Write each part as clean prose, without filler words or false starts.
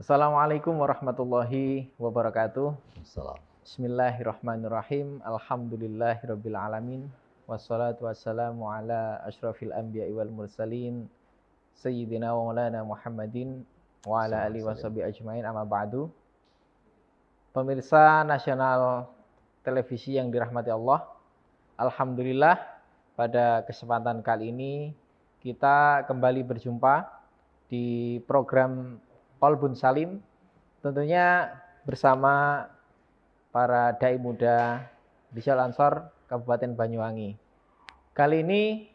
Assalamualaikum warahmatullahi wabarakatuh. Salam. Bismillahirrahmanirrahim. Alhamdulillahirabbil alamin. Wassalatu wassalamu ala asyrafil anbiya'i wal mursalin sayyidina wa maulana Muhammadin wa ala alihi washabihi ajmain, amma ba'du. Pemirsa nasional televisi yang dirahmati Allah, alhamdulillah pada kesempatan kali ini kita kembali berjumpa di program Qalbun Salim, tentunya bersama para dai muda di Syal Ansor Kabupaten Banyuwangi. Kali ini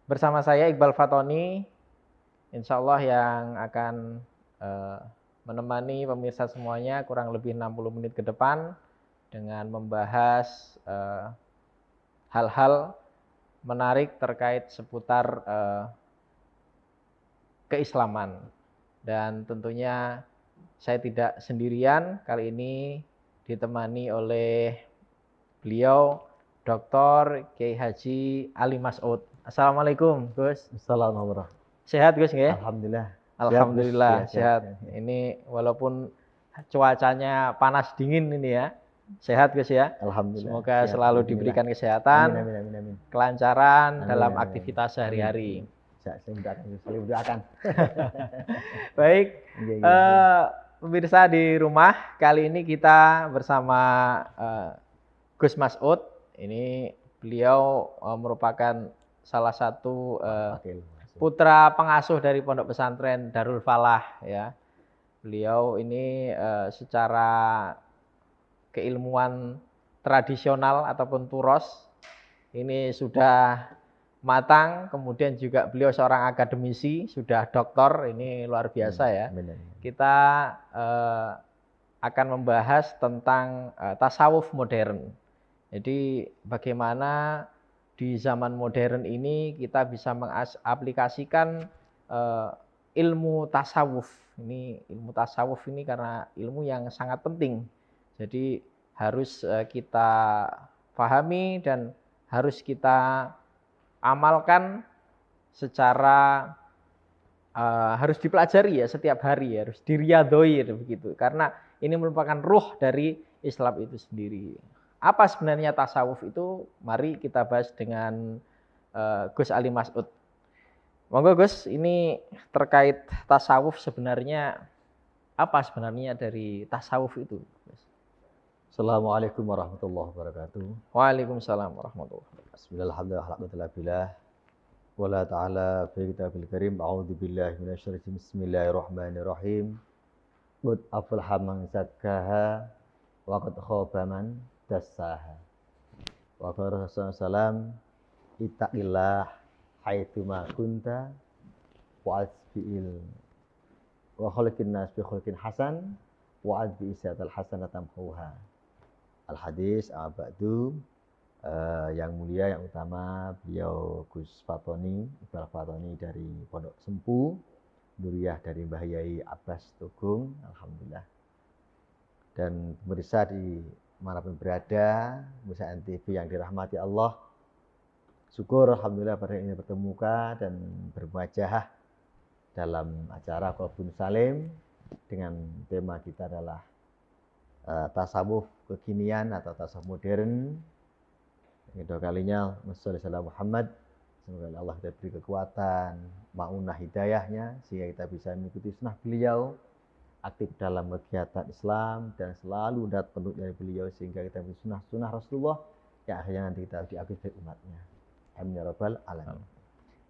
bersama saya Iqbal Fatoni, insya Allah yang akan menemani pemirsa semuanya kurang lebih 60 menit ke depan dengan membahas hal-hal menarik terkait seputar keislaman. Dan tentunya saya tidak sendirian, kali ini ditemani oleh beliau Dr. Kiai Haji Ali Mas'ud. Assalamualaikum Gus. Assalamualaikum. Sehat Gus ya? Alhamdulillah. Alhamdulillah sehat. Ini walaupun cuacanya panas dingin ini ya. Sehat Gus ya? Alhamdulillah. Semoga selalu diberikan kesehatan, amin. kelancaran dalam aktivitas sehari-hari. Saya doakan. Baik, pemirsa di rumah, kali ini kita bersama Gus Mas'ud. Ini beliau merupakan salah satu putra pengasuh dari Pondok Pesantren Darul Falah ya. Beliau ini secara keilmuan tradisional ataupun turos ini sudah matang, kemudian juga beliau seorang akademisi, sudah doktor, ini luar biasa ya. Kita akan membahas tentang tasawuf modern. Jadi bagaimana di zaman modern ini kita bisa mengaplikasikan ilmu tasawuf. Ini ilmu tasawuf ini karena ilmu yang sangat penting. Jadi harus kita pahami dan harus kita amalkan secara harus dipelajari ya setiap hari, harus diriyadhoi begitu. Karena ini merupakan ruh dari Islam itu sendiri. Apa sebenarnya tasawuf itu? Mari kita bahas dengan Gus Ali Mas'ud. Monggo Gus, ini terkait tasawuf sebenarnya apa sebenarnya dari tasawuf itu? Assalamualaikum warahmatullahi wabarakatuh. Waalaikumsalam warahmatullahi wabarakatuh. Bismillahirrahmanirrahim. Wala ta'ala fi kitabil karim. A'udzubillahi minasyaitonir bismillahirrahmanirrahim. Qad aflaha man zakkaha wa qad khaba man dassaha. Wa qala Rasulullah ittaqillah haitsu ma kunta wa asbil wa khaliqin nas bi khuluqin hasan wa adbi isatal hasanatan tamhuha. Al-hadis abadu yang mulia, yang utama, beliau Gus Fatoni, Iqbal Fatoni dari Pondok Sempu, Duriyah dari Mbah Yai Abbas Tugung, alhamdulillah. Dan pemirsa di manapun berada, pemirsa NTV yang dirahmati Allah, syukur alhamdulillah pada ini bertemukan dan bermuajahah dalam acara Qalbun Salim dengan tema kita adalah tasawuf kekinian atau tasawuf modern. Kedua kalinya Wassalamualaikum Muhammad. Semoga Allah kita beri kekuatan, maunah hidayahnya sehingga kita bisa mengikuti sunnah beliau, aktif dalam kegiatan Islam dan selalu mendapat petunjuk dari beliau sehingga kita mengikuti sunnah Rasulullah yang akhirnya nanti kita diakui sebagai umatnya. Amin ya rabbal alamin.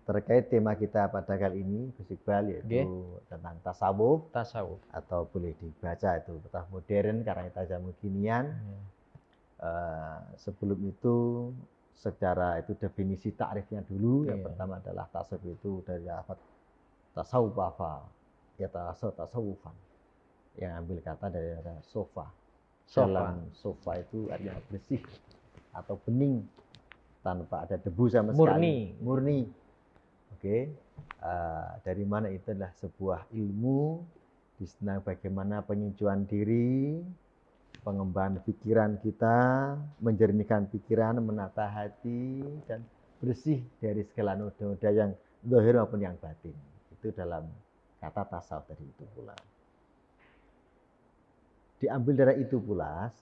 Terkait tema kita pada kali ini, Gus Iqbal, yaitu tentang tasawuf atau boleh dibaca itu tasawuf modern karena kita zaman kekinian. Sebelum itu secara itu definisi takrifnya dulu. Yang pertama adalah tasawuf itu dari lafaz tasawufa, ya tasawufan, yang ambil kata dari sofa. Dalam sofa itu artinya bersih atau bening tanpa ada debu sama sekali, murni. Oke. Dari mana itu adalah sebuah ilmu tentang bagaimana penyucian diri, pengembangan pikiran kita, menjernihkan pikiran, menata hati, dan bersih dari segala noda-noda yang zahir maupun yang batin. Itu dalam kata tasawuf tadi itu pula. diambil dari itu pula,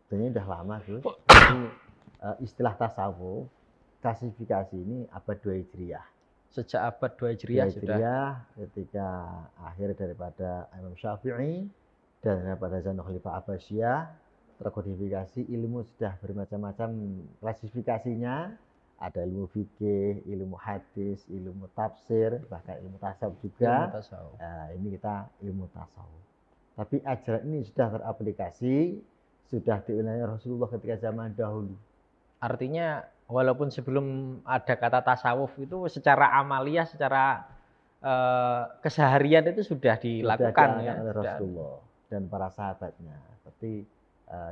sebenarnya udah lama Gus. Ini istilah tasawuf, klasifikasi ini abad 2 Hijriah. Sejak abad 2 Hijriah sudah. Ketika akhir daripada Imam Syafi'i dan daripada Zainul Khalifah Abbasiyah, terkodifikasi ilmu sudah bermacam-macam klasifikasinya. Ada ilmu fikih, ilmu hadis, ilmu tafsir, bahkan ilmu tasawuf juga. Ilmu tasawuf. Nah, ini kita ilmu tasawuf. Tapi ajaran ini sudah teraplikasi, sudah diulangkan Rasulullah ketika zaman dahulu. Artinya walaupun sebelum ada kata tasawuf itu secara amaliyah, secara keseharian itu sudah dilakukan ya oleh Rasulullah dan para sahabatnya. Seperti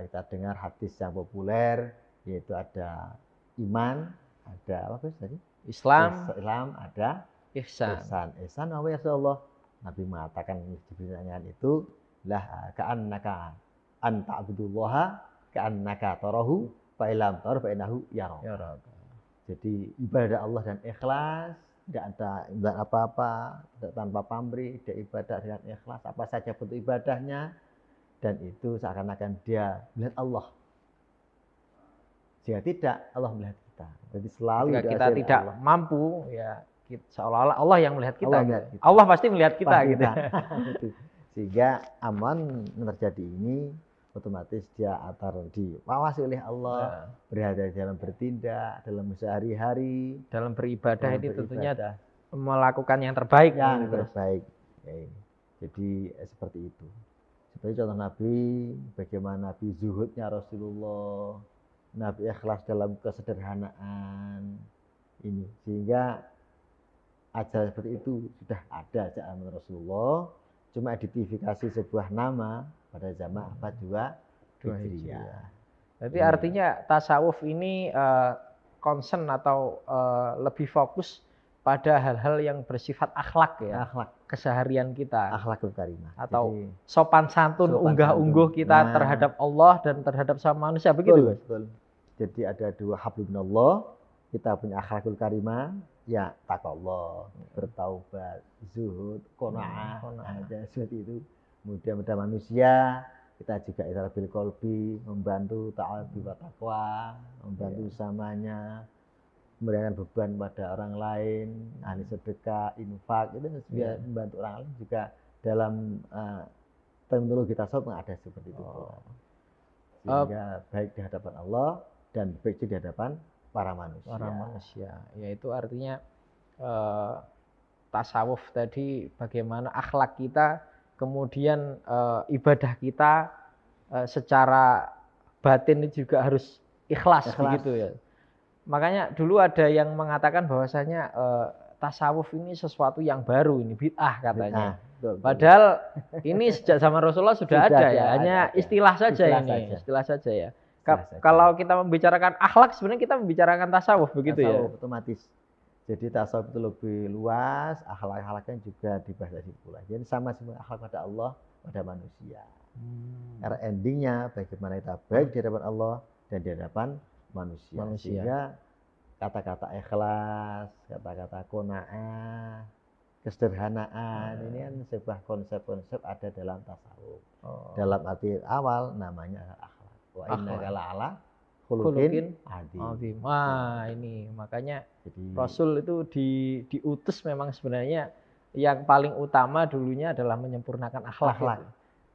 kita dengar hadis yang populer, yaitu ada iman, ada apa Gus tadi? Islam, ada ihsan. Ihsan apa ya Rasulullah? Nabi mengatakan pertanyaan itu lah ka'annaka anta abdullaha ka'annaka tarahu fa ilam tar fa innahu yara. Jadi ibadah Allah dan ikhlas, tidak ada ibadah apa-apa, tidak tanpa pamrih, tidak ibadah dengan ikhlas, apa saja bentuk ibadahnya, dan itu seakan-akan dia melihat Allah. Jika tidak, Allah melihat kita. Jadi selalu jika kita tidak Allah. mampu, ya seolah-olah Allah yang melihat kita. Kita. Allah pasti melihat kita gitu. Sehingga aman terjadi ini, otomatis dia diawasi oleh Allah, berhati-hati dalam bertindak, dalam sehari-hari, dalam beribadah ini tentunya melakukan yang terbaik. Yang terbaik. Jadi seperti itu. Seperti contoh Nabi, bagaimana Nabi zuhudnya Rasulullah, Nabi ikhlas dalam kesederhanaan ini, sehingga ajaran seperti itu sudah ada zaman Rasulullah, cuma identifikasi sebuah nama pada zaman abad 2 Hijriah. Jadi artinya tasawuf ini concern atau lebih fokus pada hal-hal yang bersifat akhlak ya, akhlak keseharian kita, akhlakul karimah, atau jadi, sopan santun, unggah-ungguh kita terhadap Allah dan terhadap sama manusia, begitu Mas? Betul. Jadi ada dua hablum minallah, kita punya akhlakul karimah, ya taqwallah, bertaubat, zuhud, qanaah, seperti itu. Kemudian pada manusia, kita juga isyarah bil qalbi, membantu ta'ati wa taqwa, membantu samanya, memberikan beban pada orang lain, ahli sedekah, infak, itu juga membantu orang lain juga dalam teknologi tasawuf ada seperti itu. Sehingga baik di hadapan Allah dan baik di hadapan para manusia. Yaitu artinya tasawuf tadi bagaimana akhlak kita, kemudian ibadah kita secara batin juga harus ikhlas. Begitu ya. Makanya dulu ada yang mengatakan bahwasanya tasawuf ini sesuatu yang baru, ini bid'ah katanya. Betul. Padahal ini sejak zaman Rasulullah sudah ada ya, hanya istilah saja ini, istilah saja ya. Kalau kita membicarakan akhlak, sebenarnya kita membicarakan tasawuf, begitu tasawuf, ya. Otomatis. Jadi tasawuf itu lebih luas, akhlak-akhlaknya juga dibahas pula. Jadi sama semua akhlak pada Allah, pada manusia. Karena endingnya bagaimana kita baik di hadapan Allah dan di hadapan manusia. Sehingga kata-kata ikhlas, kata-kata qanaah, kesederhanaan, ini kan sebuah konsep-konsep ada dalam tasawuf. Dalam arti awal namanya akhlak. Wa innaka la'ala khuluqin adzim. Wah, ini makanya jadi, Rasul itu diutus memang sebenarnya yang paling utama dulunya adalah menyempurnakan akhlak.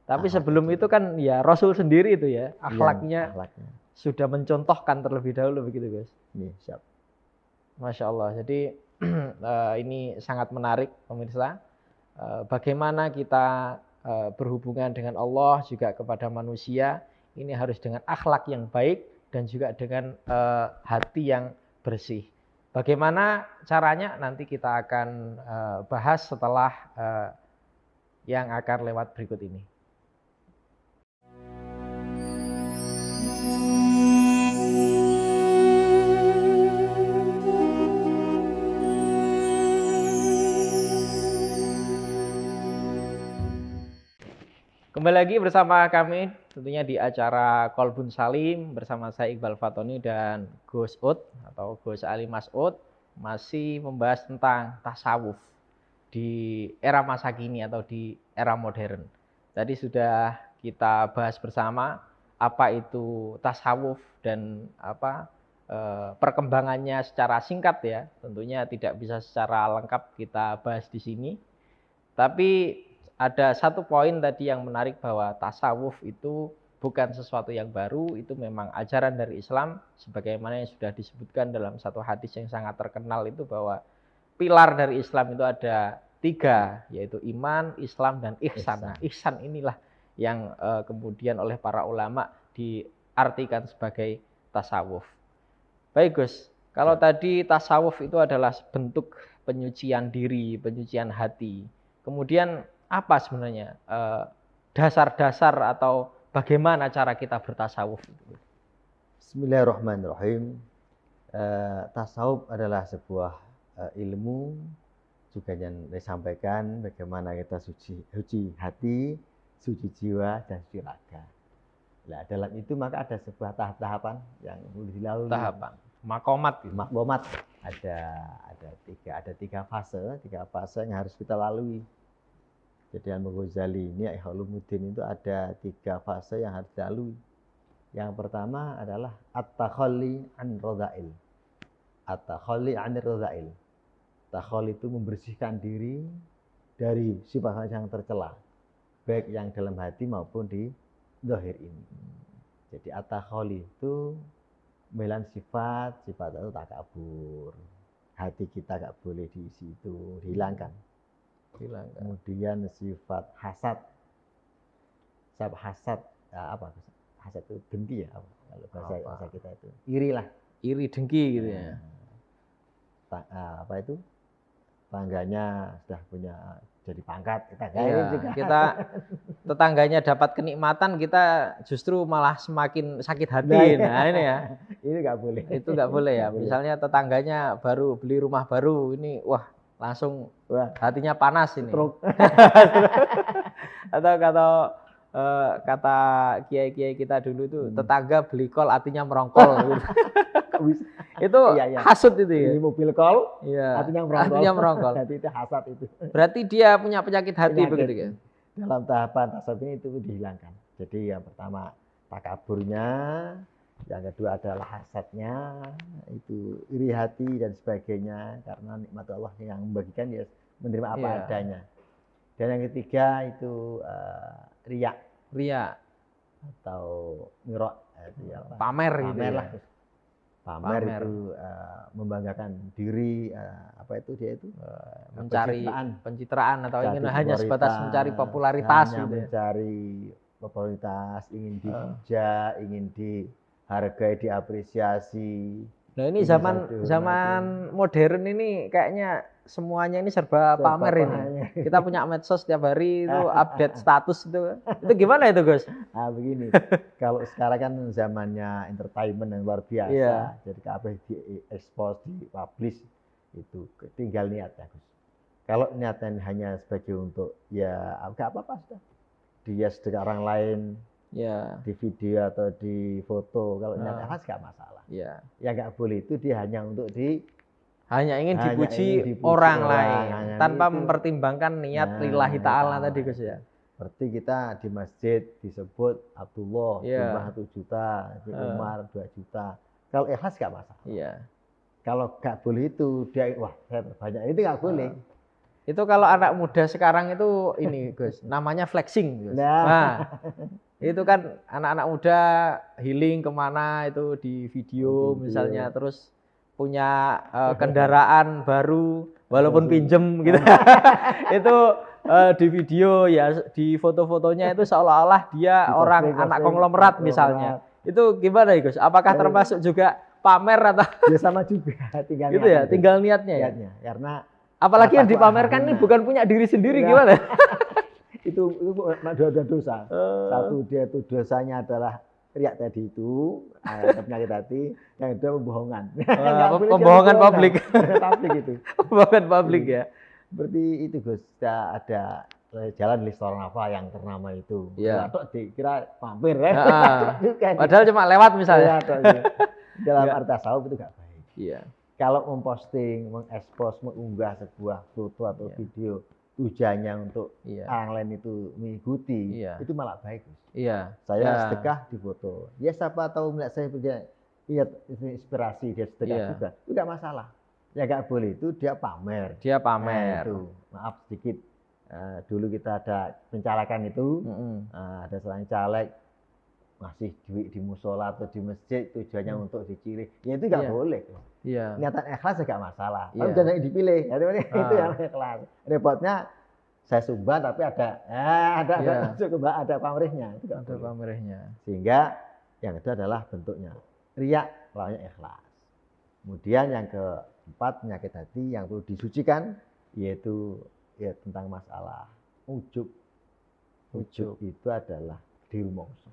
Tapi sebelum itu kan ya Rasul sendiri itu ya, akhlaknya sudah mencontohkan terlebih dahulu, begitu guys. Siap. Masya Allah. Jadi ini sangat menarik pemirsa. Bagaimana kita berhubungan dengan Allah juga kepada manusia. Ini harus dengan akhlak yang baik dan juga dengan hati yang bersih. Bagaimana caranya nanti kita akan bahas setelah yang akan lewat berikut ini. Kembali lagi bersama kami tentunya di acara Qalbun Salim bersama saya Iqbal Fatoni dan Gus Ud atau Gus Ali Mas'ud, masih membahas tentang tasawuf di era masa kini atau di era modern. Tadi sudah kita bahas bersama apa itu tasawuf dan perkembangannya secara singkat ya. Tentunya tidak bisa secara lengkap kita bahas di sini. Tapi ada satu poin tadi yang menarik bahwa tasawuf itu bukan sesuatu yang baru, itu memang ajaran dari Islam sebagaimana yang sudah disebutkan dalam satu hadis yang sangat terkenal itu bahwa pilar dari Islam itu ada 3, yaitu iman, Islam, dan ihsan. Nah, ihsan inilah yang kemudian oleh para ulama diartikan sebagai tasawuf. Baik Gus, kalau tadi tasawuf itu adalah bentuk penyucian diri, penyucian hati. Kemudian apa sebenarnya dasar-dasar atau bagaimana cara kita bertasawuf? Bismillahirrahmanirrahim. Tasawuf adalah sebuah ilmu juga yang disampaikan bagaimana kita suci hati, suci jiwa, dan suci raga. Nah, dalam itu maka ada sebuah tahap-tahapan yang boleh dilalui. Tahapan, makomat. Makomat ada 3 fase yang harus kita lalui. Jadi Al-Ghazali ini Ihya-Ulumuddin itu ada 3 fase yang harus dilalui. Yang pertama adalah at-takhalli an radha'il. At-takhalli an radha'il. Takhalli itu membersihkan diri dari sifat yang tercela, baik yang dalam hati maupun di zahir ini. Jadi at-takhalli itu melan sifat itu takabur. Hati kita gak boleh diisi itu, dihilangkan. Kemudian sifat hasad. Sifat hasad apa? Hasad itu dengki ya, kalau bahasa kita itu. Iri lah. Iri, dengki gitu ya. Apa itu? Tangganya sudah punya jadi pangkat, kita tetangganya dapat kenikmatan, kita justru malah semakin sakit hati. Nah ini ya. Ini nggak boleh. Itu nggak boleh ya. Misalnya tetangganya baru beli rumah baru, ini langsung hatinya panas ini. Atau kata kiai-kiai kita dulu itu tetangga beli kol hatinya merongkol. Itu hasud itu ya. Ini mobil kol, hatinya merongkol. Jadi itu hasad itu. Berarti dia punya penyakit hati begitu kan? Dalam tahapan tasawuf ini itu dihilangkan. Jadi yang pertama takaburnya, yang kedua adalah hasadnya, itu iri hati dan sebagainya, karena nikmat Allah yang membagikan ya menerima apa adanya. Dan yang ketiga itu riya atau mirok, pamer gitu lah. Pamer itu membanggakan diri, mencari pencitraan atau ingin hanya sebatas mencari popularitas gitu. Mencari popularitas, ingin dipuja, ingin dihargai, diapresiasi. Nah ini zaman modern ini kayaknya semuanya ini serba pamer ini. Kita punya medsos setiap hari itu update status itu. Itu gimana itu Gus? Begini. Kalau sekarang kan zamannya entertainment yang luar biasa. Iya. Jadi kabeh di-expose, di-publish itu tinggal niatnya Gus. Kalau niatnya hanya sebagai untuk enggak apa-apa sudah. Dia sedekah orang lain. Ya. Di video atau di foto, kalau niatnya khas nggak masalah. Ya. Yang nggak boleh itu dia hanya untuk hanya ingin dipuji orang lain tanpa mempertimbangkan niat lillahi ta'ala tadi Gus ya. Seperti kita di masjid disebut Abdullah jumlah 1 juta, Umar 2 juta. Kalau ikhlas nggak masalah. Iya. Kalau nggak boleh itu dia saya terbanyak itu nggak boleh. Itu kalau anak muda sekarang itu ini Gus, namanya flexing Gus. Nah, itu kan anak-anak muda healing kemana itu di video misalnya, terus punya kendaraan baru walaupun pinjem gitu. Itu di video ya, di foto-fotonya itu seolah-olah dia anak konglomerat misalnya. Itu gimana Gus? Apakah termasuk juga pamer atau? Ya sama juga, tinggal gitu ya, tinggal niatnya ya. Karena apalagi yang dipamerkan ini bukan punya diri sendiri gimana? Itu dua dosa. Satu dia itu dosanya adalah riak tadi itu, penyakit hati. Yang kedua pembohongan. Pembohongan publik. Publik itu. Pembohongan publik ya. Seperti itu Gus, ada jalan restoran apa yang ternama itu. Iya. Dikira pamer ya. Padahal cuma lewat misalnya. Dalam arti tasawuf itu nggak baik. Iya. Kalau memposting, mengekspos, mengunggah sebuah foto atau video tujuannya untuk Iya. orang lain itu mengikuti, Iya. itu malah baik. Iya. Saya Ya. sedekah di foto. Ya siapa tahu melihat saya punya lihat inspirasi dia sedekah Iya. juga, itu nggak masalah. Ya nggak boleh itu dia pamer. Dia Nah, pamer. itu maaf sedikit. Dulu kita ada pencalekan itu, Mm-mm. ada seorang caleg ngasih duit di musola atau di masjid tujuannya untuk diciri, ya itu nggak Iya. boleh. Iya. Niatan ikhlas ya nggak masalah. Tapi Iya. jangan dipilih, itu Ah. yang ikhlas. Repotnya saya sumbang tapi ada Iya. ada pamrihnya, itu nggak Ada boleh. pamernya. Sehingga yang itu adalah bentuknya riya, lawannya ikhlas. Kemudian yang keempat, penyakit hati yang perlu disucikan, yaitu ya tentang masalah ujub. Ujub itu adalah diri mongso.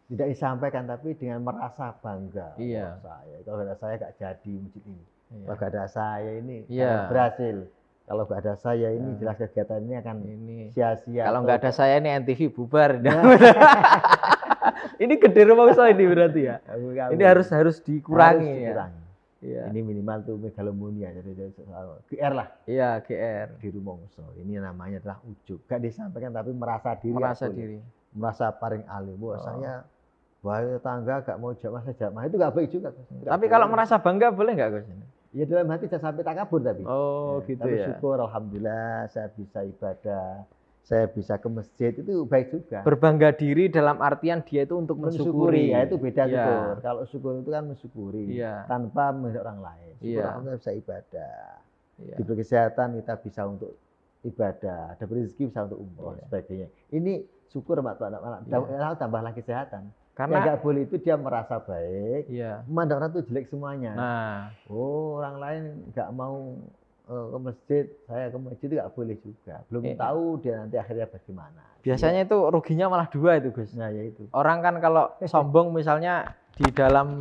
Tidak disampaikan tapi dengan merasa bangga. Iya. Kalau ada saya gak jadi masjid ini. Iya. Kalau gak ada saya ini Iya. akan berhasil. Kalau gak ada saya ini Ya. jelas kegiatan ini akan Ini. sia-sia. Kalau atau- nggak ada saya ini NTV bubar. Ini gede rumongso ini berarti ya. Ini harus dikurangi Harus ya. dikurangi. Iya. Ini minimal tuh megalomonia, jadi GR lah, Iya, GR. diri mongso. Ini namanya adalah ujub. Gak disampaikan tapi merasa diri. Merasa boleh. diri. Merasa paling alim. Wah, Oh. saya bahaya tangga gak mau jamaah, saya jamaah, itu gak baik juga. Nggak Tapi kalau boleh. merasa bangga boleh nggak Gus? Ya dalam hati jangan sampai takabur tapi. Oh, Ya, gitu tapi ya. syukur alhamdulillah saya bisa ibadah, saya bisa ke masjid, itu baik juga. Berbangga diri dalam artian dia itu untuk mensyukuri. Ya itu beda Iya. syukur. Kalau syukur itu kan mensyukuri Iya. tanpa melihat orang lain. Syukur Iya. alhamdulillah bisa ibadah. Iya. Diberi kesehatan kita bisa untuk ibadah, ada rezeki bisa untuk umroh Iya. sebagainya. Ini syukur Pak Iya. tambah lagi kesehatan. Karena nggak boleh itu dia merasa baik, iya. memandang orang itu jelek semuanya. Nah, Oh, orang lain nggak mau ke masjid, saya ke masjid itu nggak boleh juga. Belum Iya. tahu dia nanti akhirnya bagaimana. biasanya itu ruginya malah dua itu, Gus. Nah, ya itu. Orang kan kalau sombong misalnya di dalam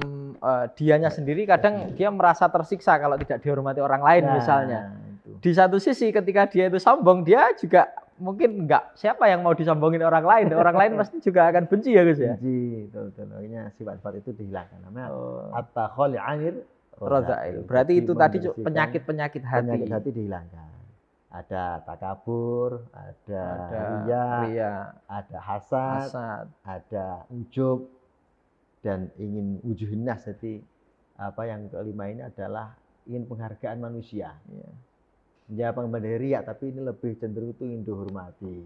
dianya sendiri kadang dia merasa tersiksa kalau tidak dihormati orang lain Nah, misalnya. itu. Di satu sisi ketika dia itu sombong, dia juga mungkin enggak, siapa yang mau disombongin orang lain? Orang lain pasti juga akan benci ya, Gus ya. Benci, betul. Akhirnya sifat-sifat itu dihilangkan. Namanya Oh, at-takholi anir Rozail. Berarti Jadi itu tadi membersihkan penyakit-penyakit hati. penyakit hati dihilangkan. Ada takabur, ada riya, ada hasad, hasad, ada ujub, dan ingin wujuhin nas. Jadi apa yang kelima ini adalah ingin penghargaan manusia. iya. Ya pengemban dari riya, tapi ini lebih cenderung itu ingin dihormati,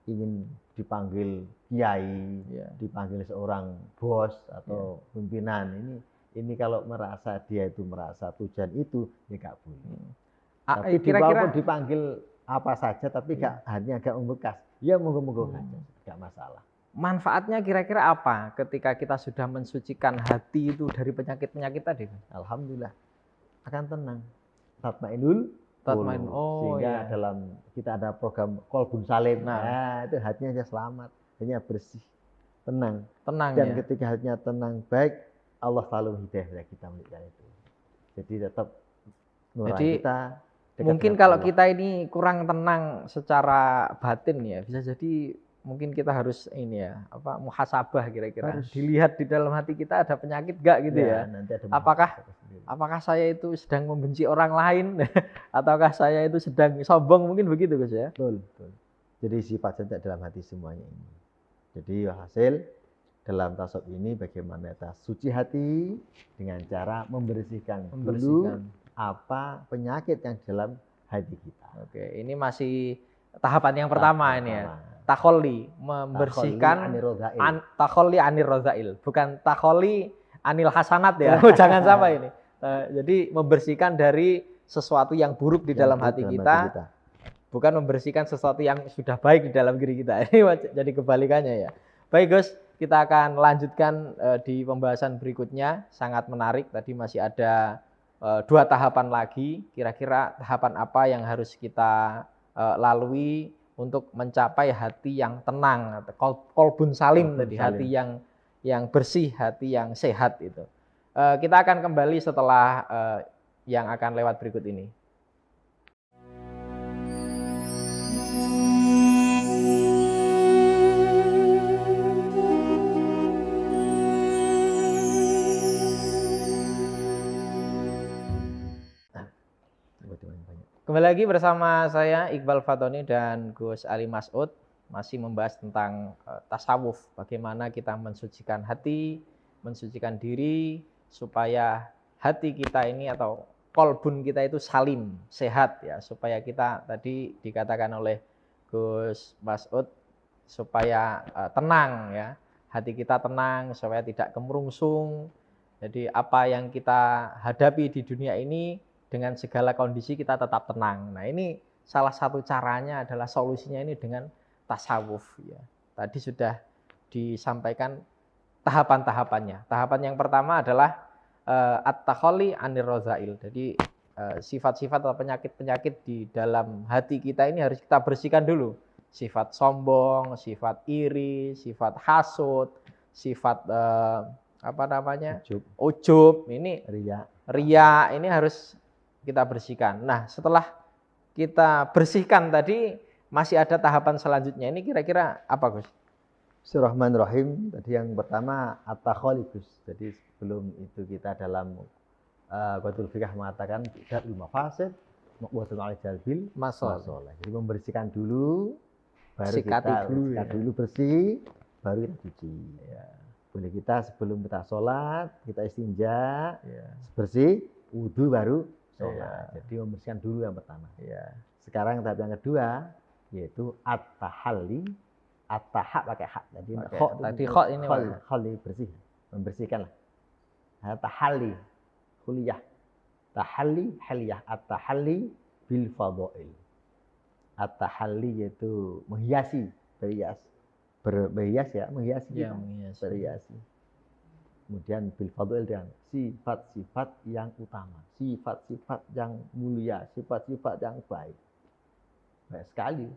ingin dipanggil kiai, Iya. dipanggil seorang bos atau pimpinan. Ini kalau merasa dia itu merasa tujuan itu ya nggak boleh. Tapi Kira-kira walaupun dipanggil apa saja, tapi hanya agak membekas, ya monggo-monggo saja, nggak masalah. manfaatnya kira-kira apa ketika kita sudah mensucikan hati itu dari penyakit-penyakit tadi? Alhamdulillah akan tenang. Tatmainul Tatmain. qulub. Oh, Sehingga iya. dalam kita ada program Qalbun Salim. Nah. Nah, itu hatinya aja selamat, hatinya bersih, tenang. Tenang Dan ya. ketika hatinya tenang, baik, Allah selalu hidayah kepada kita menunjukkan itu. Jadi tetap nurani Jadi, kita. dekat Mungkin dengan kalau Allah. kita ini kurang tenang secara batin ya, bisa jadi mungkin kita harus ini ya, muhasabah kira-kira. Harus. Dilihat di dalam hati kita ada penyakit gak gitu ya. Nanti ada Apakah- muhasabah sendiri. Apakah saya itu sedang membenci orang lain ataukah saya itu sedang sombong, mungkin begitu Gus ya. Betul. Jadi sifat cantik dalam hati semuanya ini. Jadi hasil dalam tasawuf ini bagaimana kita suci hati dengan cara membersihkan dulu apa penyakit yang dalam hati kita. Oke, ini masih tahapan yang pertama ini ya. Takholi, membersihkan takholi anir rozail, bukan takholi anil hasanat ya. Jangan sampai ini. Jadi membersihkan dari sesuatu yang buruk di dalam hati kita, bukan membersihkan sesuatu yang sudah baik di dalam diri kita. Ini jadi kebalikannya ya. Baik Gus, kita akan lanjutkan di pembahasan berikutnya. Sangat menarik. Tadi masih ada 2 tahapan lagi. Kira-kira tahapan apa yang harus kita lalui untuk mencapai hati yang tenang, qalbun salim tadi, hati yang bersih, hati yang sehat itu. Kita akan kembali setelah yang akan lewat berikut ini. Kembali lagi bersama saya Iqbal Fatoni dan Gus Ali Mas'ud, masih membahas tentang tasawuf, bagaimana kita mensucikan hati, mensucikan diri supaya hati kita ini atau kolbun kita itu salim, sehat ya, supaya kita tadi dikatakan oleh Gus Mas'ud supaya tenang ya, hati kita tenang supaya tidak kemerungsung. Jadi apa yang kita hadapi di dunia ini dengan segala kondisi kita tetap tenang. Nah, ini salah satu caranya adalah solusinya ini dengan tasawuf ya. Tadi sudah disampaikan tahapan-tahapannya. Tahapan yang pertama adalah at-takhalli 'anir radzail. Jadi sifat-sifat atau penyakit-penyakit di dalam hati kita ini harus kita bersihkan dulu. Sifat sombong, sifat iri, sifat hasud, sifat ujub, ini ria ini harus kita bersihkan. Nah, setelah kita bersihkan tadi, masih ada tahapan selanjutnya. Ini kira-kira apa, Gus? Bismillahirrahmanirrahim. Tadi yang pertama at-takhalli, Gus. Jadi sebelum itu kita dalam Qawaidul Fiqh mengatakan darul mafasid muqwaddatun 'alal jalbil masalah. Jadi membersihkan dulu, baru kita dulu bersih, baru kita cuci. Ya. Boleh kita sebelum kita sholat, kita istinja, bersih, wudu baru sholat. Jadi membersihkan dulu yang pertama. Sekarang tahap yang kedua yaitu at-tahalli. At-tahak pakai hak. Jadi kho ini bersih, membersihkan lah. At-tahalli, kuliah. Tahalli, haliyah. At-tahalli bil fadhail. At-tahalli yaitu menghiasi, berhias ya, menghiasi kita. Berhiasi. Kemudian bil fadhail dengan sifat-sifat yang utama, sifat-sifat yang mulia, sifat-sifat yang baik. Baik sekali.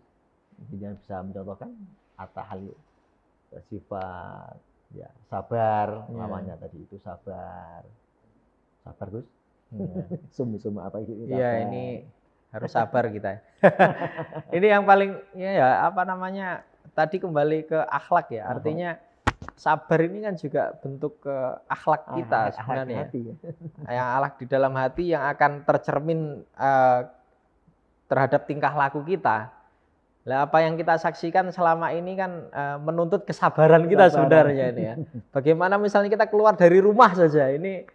Jadi bisa mencontohkan at-tahalli, sifat ya sabar, namanya tadi itu sabar. Sabar, Gus. Sum-sum apa gitu. Iya, ini harus sabar kita. Ini yang paling ya apa namanya? Tadi kembali ke akhlak ya. Artinya sabar ini kan juga bentuk ke akhlak kita sebenarnya. Hati, ya. Yang akhlak di dalam hati yang akan tercermin terhadap tingkah laku kita. Nah, apa yang kita saksikan selama ini kan menuntut kesabaran kita sebenarnya ini ya. Bagaimana misalnya kita keluar dari rumah saja, ini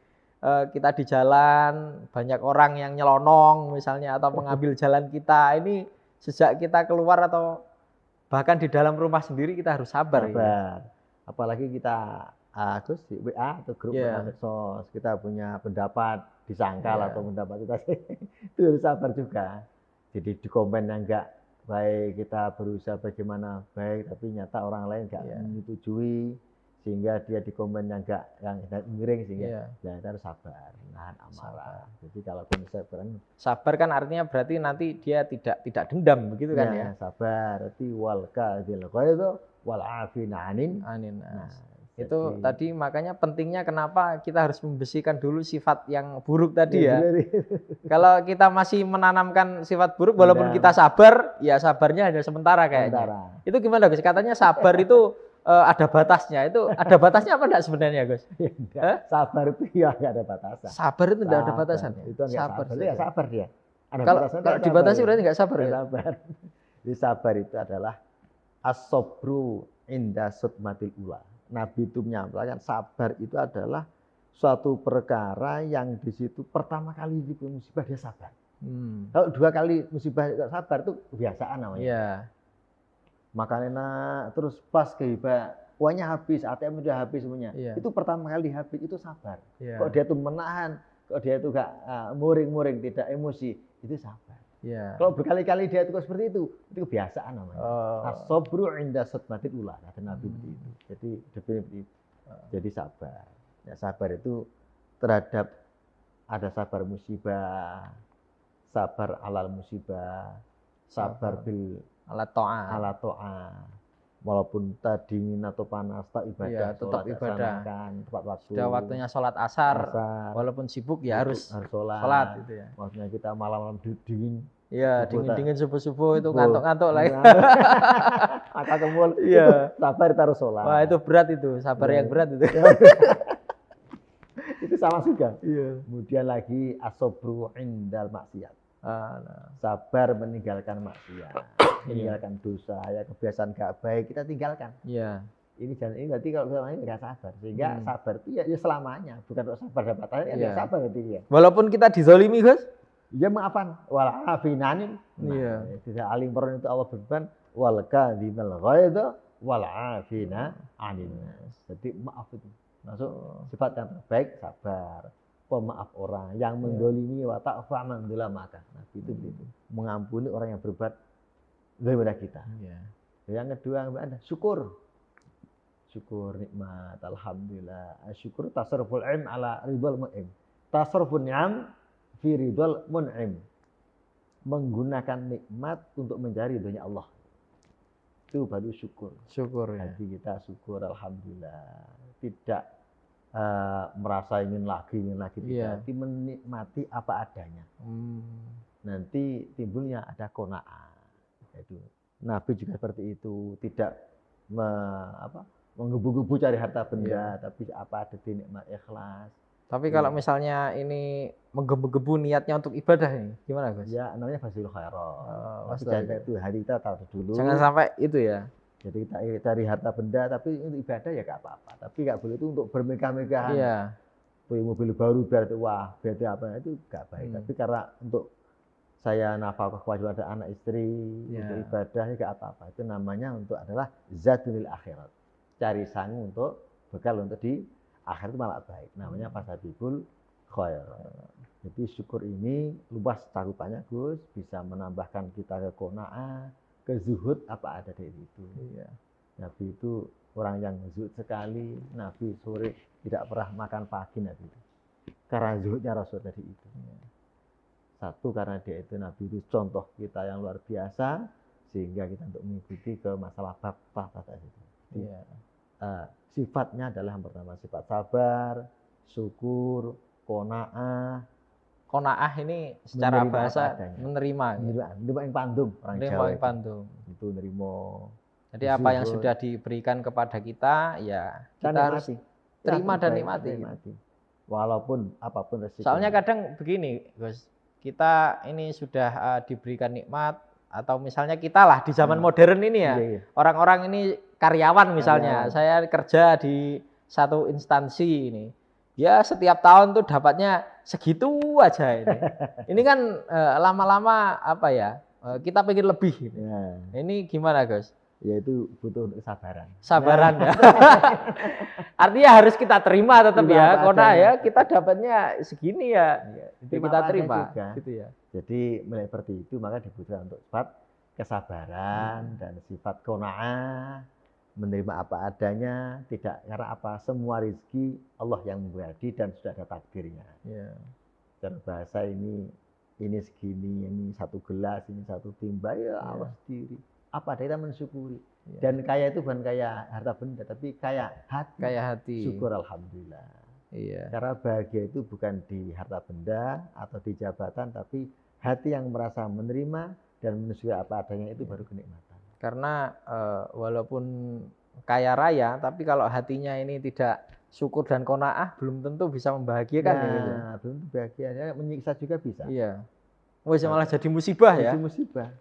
kita di jalan banyak orang yang nyelonong misalnya atau mengambil jalan kita. Ini sejak kita keluar atau bahkan di dalam rumah sendiri kita harus sabar. Ya. Apalagi kita terus di WA atau grup medsos, kita punya pendapat disangkal atau pendapat kita itu harus sabar juga. Jadi di komen yang enggak baik, kita berusaha bagaimana baik, tapi nyata orang lain enggak menyetujui, sehingga dia di komen yang enggak yang miring, sehingga ya kita harus sabar, nahan amarah. Jadi kalau kondisi sabar kan artinya berarti nanti dia tidak dendam begitu kan ya. Sabar, arti wal kadhil itu wal afina anin. Itu tadi makanya pentingnya kenapa kita harus membersihkan dulu sifat yang buruk tadi ya. Kalau kita masih menanamkan sifat buruk walaupun kita sabar, ya sabarnya hanya sementara kayaknya. Itu gimana, Gus? Katanya sabar itu ada batasnya. Itu ada batasnya apa enggak sebenarnya, Gus? Sabar itu ya enggak ada batasan. Sabar itu enggak ada batasan. Itu sabar. Ya sabar dia. Kalau dibatasi berarti enggak sabar ya? Sabar. Jadi sabar itu adalah as-sabru inda sudmatil ula. Nabi itu menyampaikan sabar itu adalah suatu perkara yang di situ pertama kali di musibah dia sabar. Kalau dua kali musibah sabar itu kebiasaan namanya. Makanya terus pas kehibah uangnya habis, ATM udah habis semuanya. Itu pertama kali habis itu sabar. Kok dia tuh menahan, kok dia tuh gak muring-muring, tidak emosi, itu sabar. Kalau berkali-kali dia itu seperti itu kebiasaan namanya. As-sabru 'inda sadmatil ula, kata Nabi begitu. Jadi definitif. Jadi sabar. Ya, sabar itu terhadap ada sabar musibah, sabar alal musibah, sabar bil ala ta'ah. Walaupun dingin atau panas, tak ibadah, tetap ibadah. Tepat waktu. Sudah waktunya sholat asar, walaupun sibuk ya harus sholat gitu ya. Maksudnya kita malam-malam dingin. Iya, dingin-dingin subuh-subuh itu ngantuk-ngantuk lagi. Maka kemul. Sabar taruh sholat. Wah, itu berat itu, sabar yang berat itu. Itu sama juga. Kemudian lagi as-sabru indal maksiat. Sabar meninggalkan maksiat, meninggalkan dosa, ya kebiasaan gak baik kita tinggalkan. Iya. Ini berarti kalau selamanya nggak sabar, sehingga sabar itu ya selamanya, bukan untuk sabar dapatannya, nggak sabar berarti ya. Walaupun kita dizalimi, Gus. Ya maafan, wal afinanin. Tidak alim peron itu Allah berfirman, wal kadhimal ghaidha wal afina anin nas. Jadi maaf itu masuk sifat yang terbaik, sabar, pemaaf orang yang mendolimi wa ta'fu man maka. Nabi itu begitu, mengampuni orang yang berbuat daripada kita. Yang kedua ada syukur nikmat, alhamdulillah. Syukur tasarruful ilm ala ridwal mun'im. Tasarrufun ni'am fi ridwal mun'im. Menggunakan nikmat untuk mencari ridhonya Allah. Itu baru syukur. Syukur ya. Hati kita syukur, alhamdulillah. Tidak merasa ingin lagi tidak. Tapi menikmati apa adanya. Nanti timbulnya ada qanaah. Itu Nabi juga seperti itu, tidak menggebu-gebu cari harta benda, tapi apa ada di nikmat ikhlas. Tapi kalau misalnya ini menggebu-gebu niatnya untuk ibadah ini, gimana Gus? Ya namanya fasilul khairat. Jangan itu hari kita taruh dulu. Jangan sampai itu ya. Jadi kita cari harta benda, tapi untuk ibadah ya gak apa-apa. Tapi gak boleh itu untuk bermegah-megahan. Iya. Beli mobil baru berarti wah, berarti apa itu gak baik. Tapi karena untuk saya nafkah kewajiban anak istri, untuk ibadahnya gak apa-apa. Itu namanya untuk adalah zadul akhirat. Cari sangu untuk bekal untuk di akhir itu malah baik. Namanya fasabibul khair. Jadi syukur ini luas cakupannya Gus, bisa menambahkan kita ke qanaah, ke zuhud apa ada dari itu. Nabi itu orang yang zuhud sekali. Nabi sore tidak pernah makan pagi Nabi itu. Karena zuhudnya Rasul tadi itu. Satu karena dia itu Nabi itu contoh kita yang luar biasa, sehingga kita untuk mengikuti ke masalah bab itu. Sifatnya adalah yang pertama sifat sabar, syukur, qanaah. Qanaah ini secara bahasa menerima yang pandum orang Jawa. Itu nerimo. Jadi apa yang sudah diberikan kepada kita ya kita harus terima dan nikmati. Walaupun apapun resikonya. Soalnya kadang begini, Gus. Kita ini sudah diberikan nikmat, atau misalnya kita lah di zaman modern ini ya, orang-orang ini karyawan misalnya, saya kerja di satu instansi ini, ya setiap tahun tuh dapatnya segitu aja ini. Ini kan lama-lama apa ya, kita pengen lebih. Ini gimana Gus? Ya itu butuh kesabaran. Sabaran ya. Artinya harus kita terima tetap ya, karena ya kita dapatnya segini ya, itu kita terima. Gitu ya. Jadi mulai seperti itu maka dibutuhkan untuk sifat kesabaran dan sifat qanaah, menerima apa adanya, tidak karena apa semua rezeki Allah yang memberi dan sudah ada takdirnya. Cara bahasa ini segini, ini satu gelas, ini satu timba, ya Allah sendiri. Apa ada kita mensyukuri. Dan kaya itu bukan kaya harta benda, tapi kaya hati. Kaya hati. Syukur alhamdulillah. Karena bahagia itu bukan di harta benda atau di jabatan, tapi hati yang merasa menerima dan mensyukuri apa adanya itu baru kenikmatan. Karena walaupun kaya raya, tapi kalau hatinya ini tidak syukur dan qanaah, belum tentu bisa membahagiakan. Belum tentu bahagia, menyiksa juga bisa. Malah jadi musibah ya. Jadi musibah.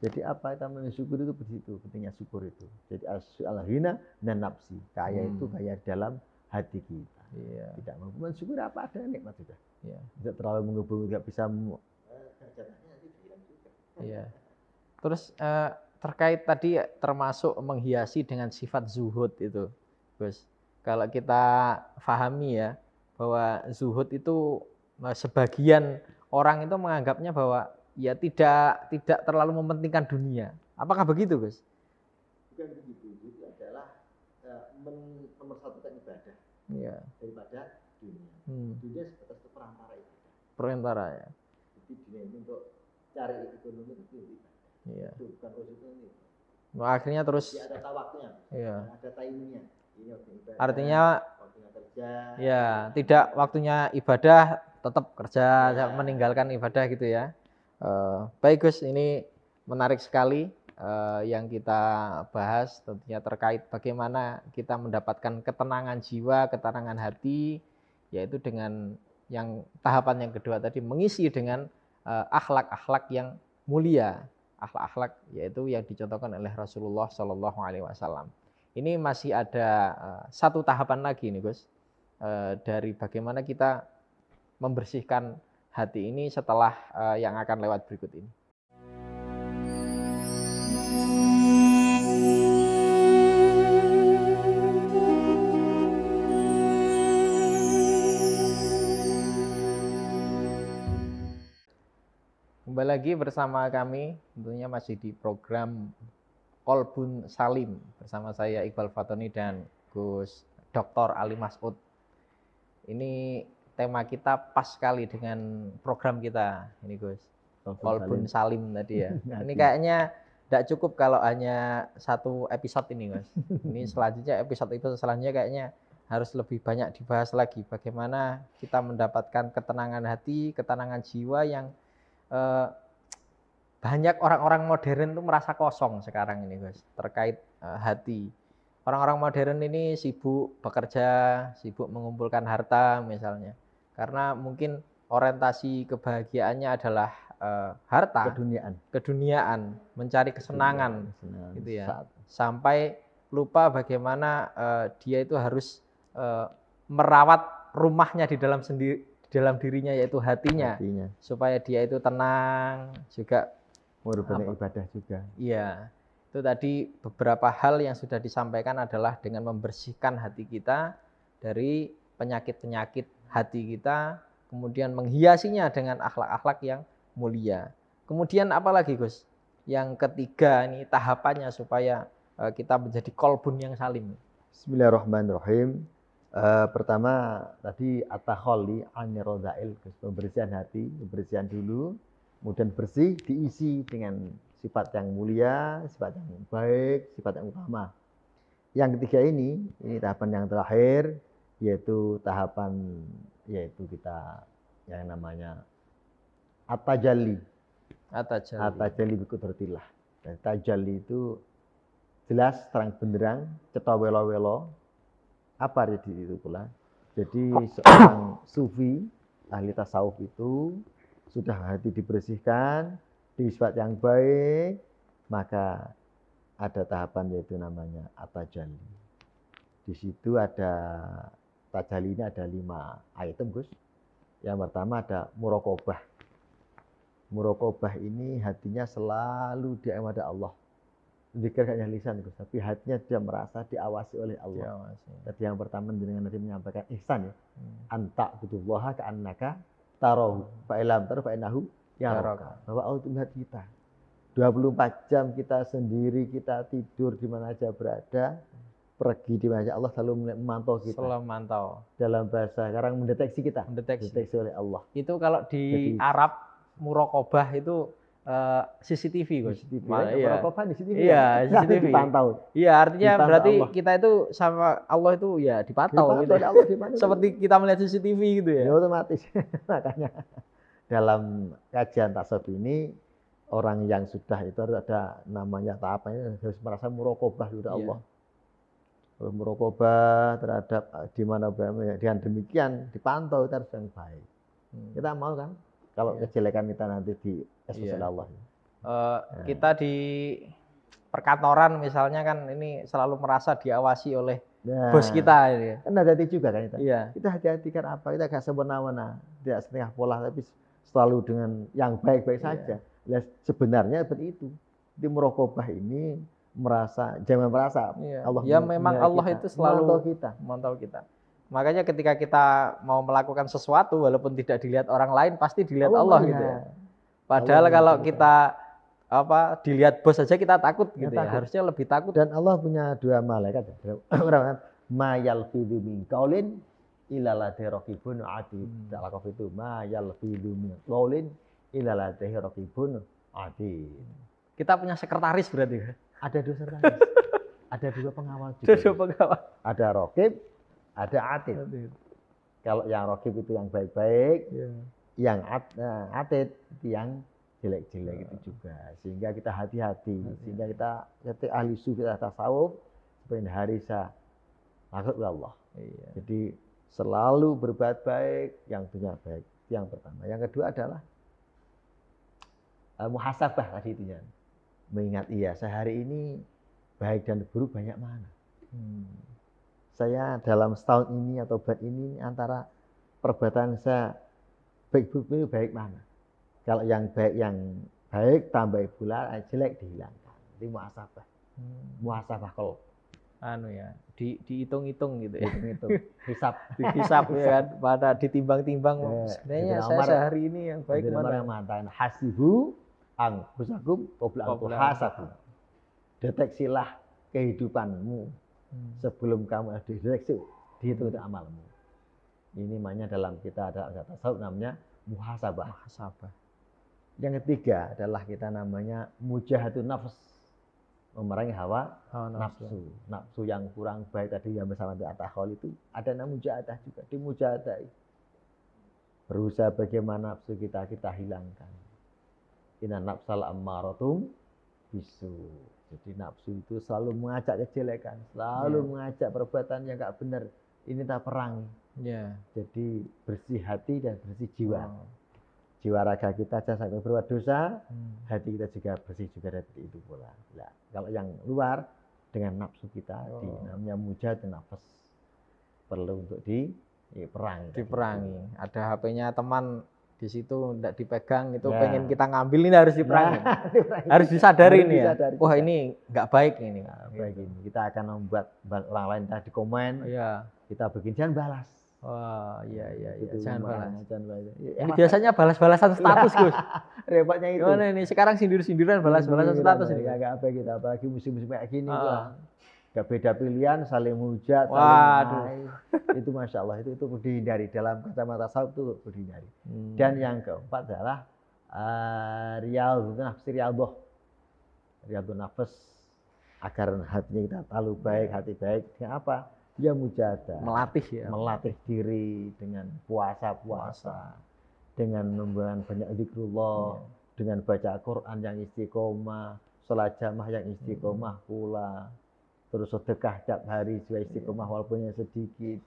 Jadi apa kita mensyukuri itu begitu, pentingnya syukur itu. Jadi al-ghina dan nafsi, kaya itu kaya dalam hati kita. Tidak mampu mensyukuri apa ada nikmat sudah. Tidak terlalu menggebu, tidak bisa Terus terkait tadi termasuk menghiasi dengan sifat zuhud itu, Gus. Kalau kita pahami ya bahwa zuhud itu sebagian orang itu menganggapnya bahwa ya tidak terlalu mementingkan dunia. Apakah begitu, Gus? Bukan begitu. Itu adalah memersatukan ibadah daripada dunia. Dunia sebatas perantara ibadah. Perantara ya. Jadi dunia itu untuk cari ekonomi itu ibadah. Itu bukan urusan ini. Akhirnya terus ada tawaknya. Ada timingnya. Ini waktu ibadah. Artinya waktunya kerja. Tidak waktunya ibadah tetap kerja, meninggalkan ibadah gitu ya. Baik Gus, ini menarik sekali yang kita bahas tentunya terkait bagaimana kita mendapatkan ketenangan jiwa, ketenangan hati, yaitu dengan yang tahapan yang kedua tadi mengisi dengan akhlak-akhlak yang mulia, akhlak-akhlak yaitu yang dicontohkan oleh Rasulullah Shallallahu Alaihi Wasallam. Ini masih ada satu tahapan lagi nih Gus, dari bagaimana kita membersihkan hati ini setelah yang akan lewat berikut ini. Kembali lagi bersama kami, tentunya masih di program Qalbun Salim bersama saya Iqbal Fatoni dan Gus Dr. Ali Mas'ud. Ini tema kita pas sekali dengan program kita ini Gus. Qalbun Salim tadi ya. Ini kayaknya tidak cukup kalau hanya satu episode ini Mas. Ini selanjutnya episode selanjutnya kayaknya harus lebih banyak dibahas lagi bagaimana kita mendapatkan ketenangan hati, ketenangan jiwa yang banyak orang-orang modern itu merasa kosong sekarang ini Gus terkait hati. Orang-orang modern ini sibuk bekerja, sibuk mengumpulkan harta misalnya. Karena mungkin orientasi kebahagiaannya adalah harta, keduniaan, mencari kesenangan gitu ya. Sampai lupa bagaimana dia itu harus merawat rumahnya di dalam dirinya yaitu hatinya. Supaya dia itu tenang, juga berbanyak ibadah juga. Iya, itu tadi beberapa hal yang sudah disampaikan adalah dengan membersihkan hati kita dari penyakit-penyakit hati kita, kemudian menghiasinya dengan akhlak-akhlak yang mulia. Kemudian apa lagi Gus? Yang ketiga ini tahapannya supaya kita menjadi qalbun yang salim. Bismillahirrahmanirrahim. Pertama tadi at-takhalli anir radha'il, pembersihan hati, pembersihan dulu, kemudian bersih diisi dengan sifat yang mulia, sifat yang baik, sifat yang utama. Yang ketiga ini tahapan yang terakhir yaitu kita yang namanya at-tajalli. At-tajalli bi qudratillah. Dan tajalli itu jelas terang benderang, cetha welo-welo. Apa arti itu pula? Jadi seorang sufi, ahli tasawuf itu sudah hati dibersihkan, disifat yang baik, maka ada tahapan yaitu namanya at-tajalli. Di situ ada tajalli ini ada 5 item Gus. Yang pertama ada muraqabah. Muraqabah ini hatinya selalu diamada Allah. Zikir hanya lisan Gus, tapi hatinya dia merasa diawasi oleh Allah. Jadi yang pertama dengan Nabi menyampaikan ihsan ya. Anta budullaha ka'annaka tarahu fa ilam tarahu fa innahu yaraka. Bahwa Allah itu melihat kita. 24 jam kita sendiri, kita tidur di mana aja berada, pergi di mana aja, Allah selalu memantau kita. Selalu memantau. Dalam bahasa sekarang mendeteksi kita. Mendeteksi oleh Allah. Itu kalau di Arab muraqabah itu CCTV Gus. Muraqabah di CCTV. Iya, CCTV. Dipantau. Iya, artinya dipantau berarti Allah. Kita itu sama Allah itu ya dipantau gitu. Allah, seperti kita melihat CCTV gitu ya. Ya otomatis. Makanya dalam kajian tasawuf ini orang yang sudah itu harus ada namanya tahapannya harus merasa muraqabah kepada Allah. Muraqabah terhadap di mana dengan demikian dipantau kita harus yang baik. Kita mau kan? Kalau kejelekan kita nanti di oleh Allah. Kita di perkantoran misalnya kan ini selalu merasa diawasi oleh bos kita. Kan hati-hati juga kan kita. Iya. Kita hati-hati kan apa? Kita gak semena-mena, tidak setengah pola, tapi selalu dengan yang baik-baik saja. Nah, sebenarnya seperti itu. Di muraqabah ini jangan merasa Allah. Ya memang Allah kita, itu selalu memantau kita. Makanya ketika kita mau melakukan sesuatu walaupun tidak dilihat orang lain pasti dilihat Allah gitu ya. Padahal kalau kita dilihat bos saja kita takut gitu ya. Harusnya lebih takut. Dan Allah punya 2 malaikat. Orang ma yalfidhu min qaulin illa ladaihi raqibun atid. Dalam itu ma yalfidhu min qaulin illa ladaihi raqibun atid. Kita punya sekretaris berarti. Ada 2 sekretaris. Ada 2 pengawal juga. Ada 2 pengawal. Ada raqib, ada atid. Kalau yang raqib itu yang baik-baik, yang atid itu yang jelek-jelek itu juga. Sehingga kita hati-hati. Sehingga kita ahli sufi tasawuf supaya hari bisa takut kepada Allah. Jadi selalu berbuat baik, yang punya baik. Itu yang pertama. Yang kedua adalah muhasabah tadi itu ya. Mengingat sehari ini baik dan buruk banyak mana. Saya dalam setahun ini atau bulan ini antara perbuatan saya baik buruk ini baik mana. Kalau yang baik tambah pula, jelek dihilangkan. Itu muhasabah. Muhasabah kalau dihitung-hitung gitu ya. Hitung-hitung, hisap, dihisap ya kan, pada ditimbang-timbang sebenarnya saya sehari ini yang baik mana. Yang mengatakan hasibu anfusakum qabla an tuhasabu. Deteksilah kehidupanmu sebelum kamu dideteksi, dihitung itu amalmu. Ini namanya dalam kita ada tasawuf namanya muhasabah. Yang ketiga adalah kita namanya mujahadun nafs, memerangi hawa nafsu yang kurang baik tadi yang bersama dengan takhol itu ada namanya mujahadah juga. Di mujahadah berusaha bagaimana nafsu kita hilangkan. Inna nafsal ammaratum bisu. Jadi nafsu itu selalu mengajak kejelekan, selalu mengajak perbuatan yang enggak benar. Ini kita perangi. Jadi bersih hati dan bersih jiwa. Jiwa raga kita jangan sampai berbuat dosa, hati kita juga bersih juga dari itu pula. Nah, kalau yang luar dengan nafsu kita, namanya mujahad nafas, perlu untuk diperangi. Ada HP-nya teman di situ tidak dipegang, itu pengen kita ngambil, ini harus diperangi. Harus disadari ini ya. Wah ini nggak baik ini. Baik ini. Kita akan membuat orang lain tadi komen, kita bikin jangan balas. Iya. Jangan balas. Ini biasanya balas-balasan status, Gus. Repotnya itu. Gimana ini? Sekarang sindir-sindiran balas-balasan status ini. Agak apa kita, apalagi musim-musim kayak gini. Gak beda pilihan, saling menghujat, itu masya Allah itu perlu dihindari dalam kacamata tasawuf itu perlu dihindari. Dan yang keempat adalah riyadhun nafs, agar hatinya kita terlalu baik, hati baik dengan apa? Ya mujahadah, melatih diri dengan puasa, dengan membuat banyak zikrullah, dengan baca Quran yang istiqomah, sholat jamaah yang istiqomah pula, terus sedekah setiap hari juga istiqomah walaupun yang sedikit.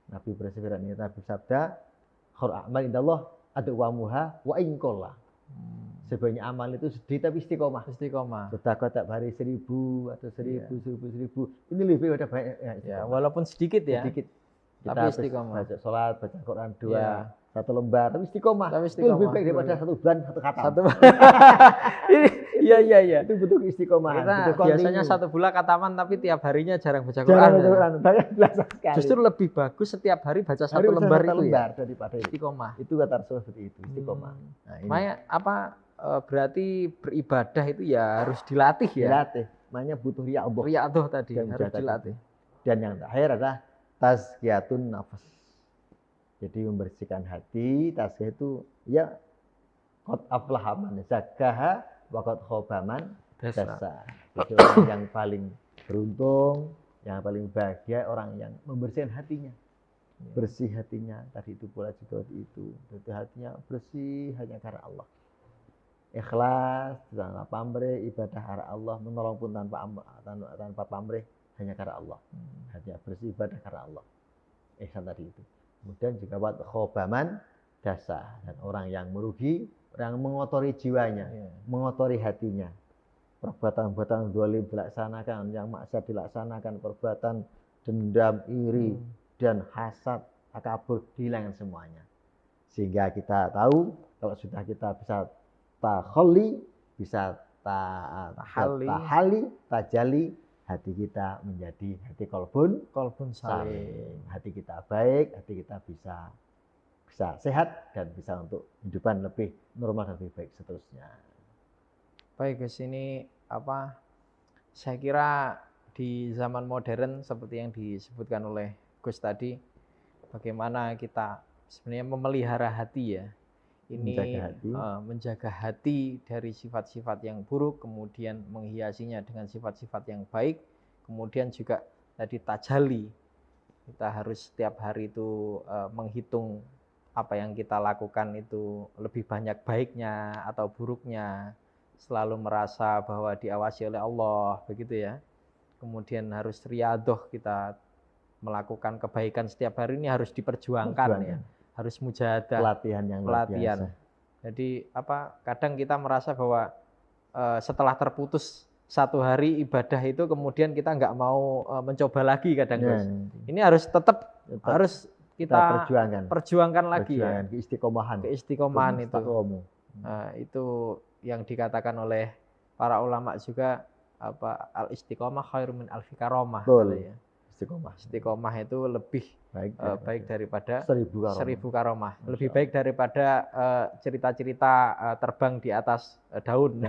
Nabi bersabda, khairul a'mal indallah adwamuha wa in qalla. Sebanyak amal itu sedikit tapi istiqomah. Sedekah tiap hari 1000 atau 1000. Ini lebih pada banyak ya, walaupun sedikit ya. Sedikit. Kita tapi istiqomah. Baca sholat, baca Quran 2, 1 lembar tapi istiqomah. Itu lebih baik daripada 1 bulan 1 khatam. Iya. Itu butuh istiqomah. Biasanya 1 bulan khataman tapi tiap harinya jarang baca Quran. Banyak belasan sekali. Justru lebih bagus setiap hari baca 1 lembar itu ya. Daripada istiqomah. Itu kata Rasul seperti itu, istiqomah. Nah, ini berarti beribadah itu ya harus dilatih ya. Dilatih. Makanya butuh riyadhah tadi harus dilatih. Dan yang terakhir adalah tazkiyatun nafs. Jadi membersihkan hati, tazkiyah itu ya qad aflaha man zakkaha wa qad khaba man dassaha. Jadi orang yang paling beruntung, yang paling bahagia orang yang membersihkan hatinya. Bersih hatinya, tadi itu pula juga itu. Jadi hatinya bersih hanya karena Allah. Ikhlas, tanpa pamrih, ibadah karena Allah, menolong pun tanpa pamrih, hanya karena Allah. Hatinya bersih, ibadah karena Allah. Ihsan tadi itu. Kemudian juga buat khobaman dasar, dan orang yang merugi, orang yang mengotori jiwanya, mengotori hatinya. Perbuatan-perbuatan zalim dilaksanakan, yang maksiat dilaksanakan, perbuatan dendam, iri, dan hasad, takabur dihilangkan semuanya. Sehingga kita tahu kalau sudah kita bisa takhalli, bisa tahali, tajali, hati kita menjadi hati kolbun salim. Hati kita baik, hati kita bisa sehat dan bisa untuk kehidupan lebih normal dan lebih baik seterusnya. Baik, Gus, ini saya kira di zaman modern seperti yang disebutkan oleh Gus tadi, bagaimana kita sebenarnya memelihara hati ya. Ini menjaga hati dari sifat-sifat yang buruk, kemudian menghiasinya dengan sifat-sifat yang baik, kemudian juga tadi tajalli. Kita harus setiap hari itu menghitung apa yang kita lakukan itu lebih banyak baiknya atau buruknya, selalu merasa bahwa diawasi oleh Allah, begitu ya. Kemudian harus riyadhah, kita melakukan kebaikan setiap hari ini harus diperjuangkan ya. Harus mujahadah, pelatihan yang luar biasa. Jadi kadang kita merasa bahwa setelah terputus 1 hari ibadah itu kemudian kita nggak mau mencoba lagi kadang Gus. Ini harus tetap harus kita perjuangkan lagi ya. Keistiqomahan itu. Itu yang dikatakan oleh para ulama juga al-istiqomah khairun min alfi karamah. Ya. Istiqomah itu lebih baik daripada 1000 karomah. Lebih baik daripada cerita-cerita terbang di atas daun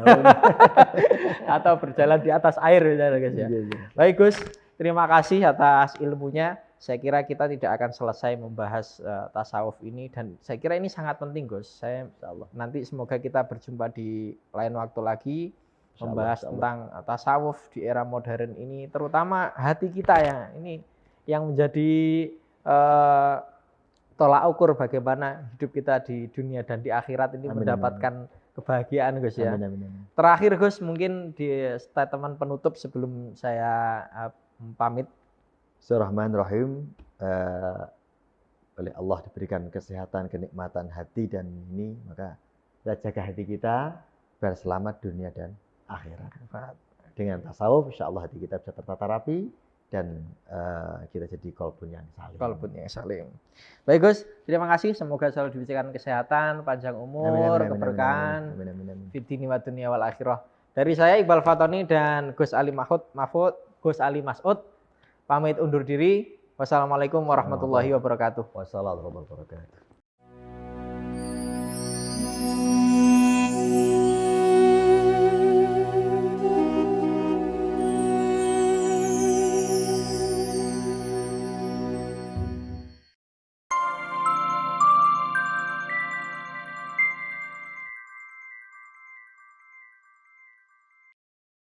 atau berjalan di atas air misalnya Gus ya. Baik Gus, terima kasih atas ilmunya. Saya kira kita tidak akan selesai membahas tasawuf ini dan saya kira ini sangat penting Gus. Saya nanti semoga kita berjumpa di lain waktu lagi membahas tentang tasawuf di era modern ini, terutama hati kita ya. Ini yang menjadi tolak ukur bagaimana hidup kita di dunia dan di akhirat ini mendapatkan kebahagiaan Gus ya. Terakhir Gus, mungkin di statement penutup sebelum saya pamit. Bismillahirrahmanirrahim. Oleh Allah diberikan kesehatan, kenikmatan hati dan ini, maka kita jaga hati kita biar selamat dunia dan akhirat. Dengan tasawuf insyaallah hati kita bisa tertata rapi dan kita jadi qalbun yang salim. Baik Gus, terima kasih, semoga selalu diberikan kesehatan, panjang umur, keberkahan fid dini wa dunya wal akhirah. Dari saya Iqbal Fatoni dan Gus Ali Mas'ud pamit undur diri. Wassalamualaikum warahmatullahi wabarakatuh. Wassalamualaikum warahmatullahi wabarakatuh.